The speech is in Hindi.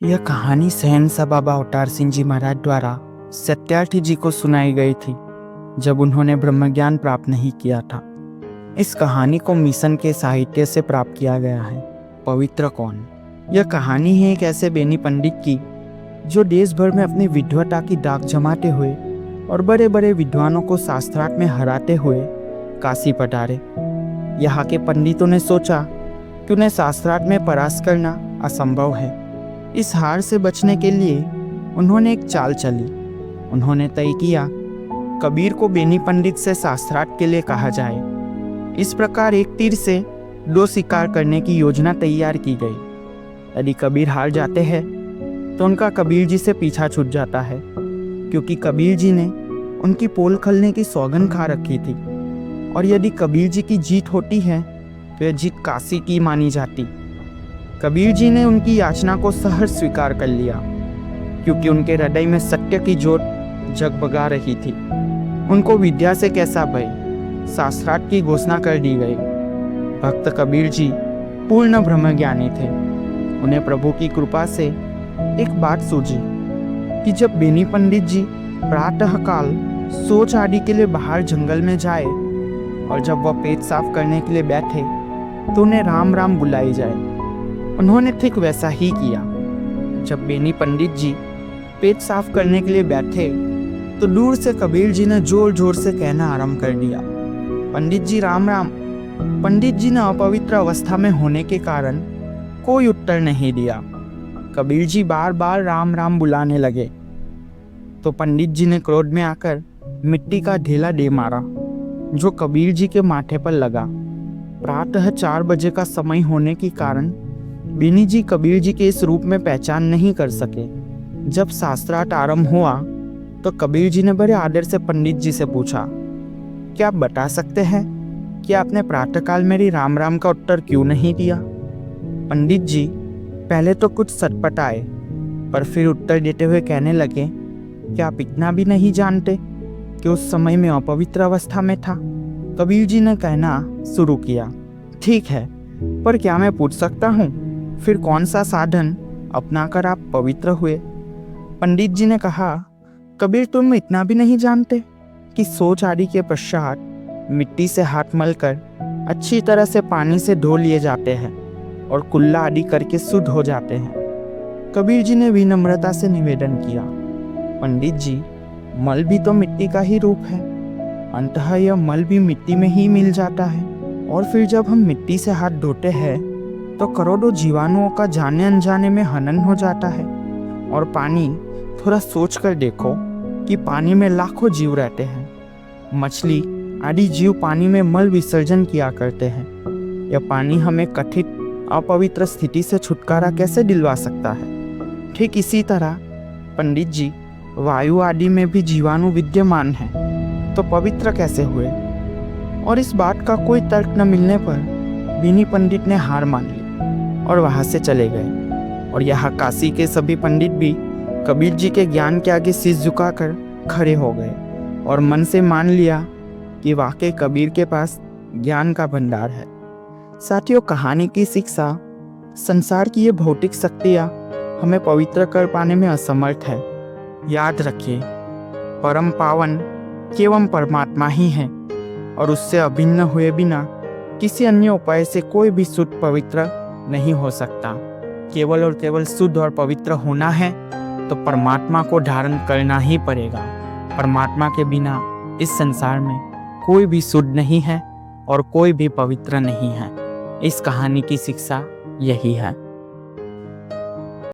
यह कहानी सहनसा बाबा अवतार सिंह जी महाराज द्वारा सत्यार्थी जी को सुनाई गई थी जब उन्होंने ब्रह्मज्ञान प्राप्त नहीं किया था। इस कहानी को मिशन के साहित्य से प्राप्त किया गया है। पवित्र कौन? यह कहानी है एक ऐसे बेनी पंडित की जो देश भर में अपनी विद्वता की दाग जमाते हुए और बड़े बड़े विद्वानों को शास्त्रार्थ में हराते हुए काशी पधारे। यहाँ के पंडितों ने सोचा कि उन्हें शास्त्रार्थ में परास्त करना असंभव है। इस हार से बचने के लिए उन्होंने एक चाल चली। उन्होंने तय किया कबीर को बेनी पंडित से शास्त्रार्थ के लिए कहा जाए। इस प्रकार एक तीर से दो शिकार करने की योजना तैयार की गई। यदि कबीर हार जाते हैं तो उनका कबीर जी से पीछा छूट जाता है, क्योंकि कबीर जी ने उनकी पोल खोलने की सौगंध खा रखी थी। और यदि कबीर जी की जीत होती है तो यह जीत काशी की मानी जाती। कबीर जी ने उनकी याचना को सहर्ष स्वीकार कर लिया, क्योंकि उनके हृदय में सत्य की ज्योत जगमगा रही थी। उनको विद्या से कैसा भय, शास्त्रार्थ की घोषणा कर दी गई। भक्त कबीर जी पूर्ण ब्रह्मज्ञानी थे। उन्हें प्रभु की कृपा से एक बात सूझी कि जब बेनी पंडित जी प्रातःकाल शौच आदि के लिए बाहर जंगल में जाए और जब वह पेट साफ करने के लिए बैठे तो उन्हें राम राम बुलाई जाए। उन्होंने ठीक वैसा ही किया। जब बेनी पंडित जी पेट साफ करने के लिए बैठे तो दूर से कबीर जी ने जोर जोर से कहना आरंभ कर दिया, पंडित जी राम राम। पंडित जी ने अपवित्र अवस्था में होने के कारण कोई उत्तर नहीं दिया। कबीर जी बार बार राम राम बुलाने लगे तो पंडित जी ने क्रोध में आकर मिट्टी का ढेला दे मारा, जो कबीर जी के माथे पर लगा। प्रातः 4 बजे का समय होने के कारण बेनी जी कबीर जी के इस रूप में पहचान नहीं कर सके। जब शास्त्रार्थ आरंभ हुआ तो कबीर जी ने बड़े आदर से पंडित जी से पूछा, क्या आप बता सकते हैं कि आपने प्रातःकाल मेरी राम राम का उत्तर क्यों नहीं दिया? पंडित जी पहले तो कुछ सटपटाए, पर फिर उत्तर देते हुए कहने लगे, क्या आप इतना भी नहीं जानते कि उस समय में अपवित्र अवस्था में था? कबीर जी ने कहना शुरू किया, ठीक है, पर क्या मैं पूछ सकता हूँ फिर कौन सा साधन अपनाकर आप पवित्र हुए? पंडित जी ने कहा, कबीर तुम इतना भी नहीं जानते कि शौच आदि के पश्चात मिट्टी से हाथ मलकर अच्छी तरह से पानी से धो लिए जाते हैं और कुल्ला आदि करके शुद्ध हो जाते हैं। कबीर जी ने विनम्रता से निवेदन किया, पंडित जी मल भी तो मिट्टी का ही रूप है, अंततः यह मल भी मिट्टी में ही मिल जाता है। और फिर जब हम मिट्टी से हाथ धोते हैं तो करोड़ों जीवाणुओं का जाने अनजाने में हनन हो जाता है। और पानी, थोड़ा सोच कर देखो कि पानी में लाखों जीव रहते हैं। मछली आदि जीव पानी में मल विसर्जन किया करते हैं। यह पानी हमें कथित अपवित्र स्थिति से छुटकारा कैसे दिलवा सकता है? ठीक इसी तरह पंडित जी वायु आदि में भी जीवाणु विद्यमान हैं, तो पवित्र कैसे हुए? और इस बात का कोई तर्क न मिलने पर बेनी पंडित ने हार मान ली और वहां से चले गए। और यहाँ काशी के सभी पंडित भी कबीर जी के ज्ञान के आगे शीश झुकाकर खड़े हो गए और मन से मान लिया कि वाकई कबीर के पास ज्ञान का भंडार है। साथियों, कहानी की शिक्षा, संसार की ये भौतिक शक्तियाँ हमें पवित्र कर पाने में असमर्थ है। याद रखिए, परम पावन केवल परमात्मा ही है और उससे अभिन्न हुए बिना किसी अन्य उपाय से कोई भी शुद्ध पवित्र नहीं हो सकता। केवल और केवल शुद्ध और पवित्र होना है तो परमात्मा को धारण करना ही पड़ेगा। परमात्मा के बिना इस संसार में कोई भी शुद्ध नहीं है और कोई भी पवित्र नहीं है। इस कहानी की शिक्षा यही है।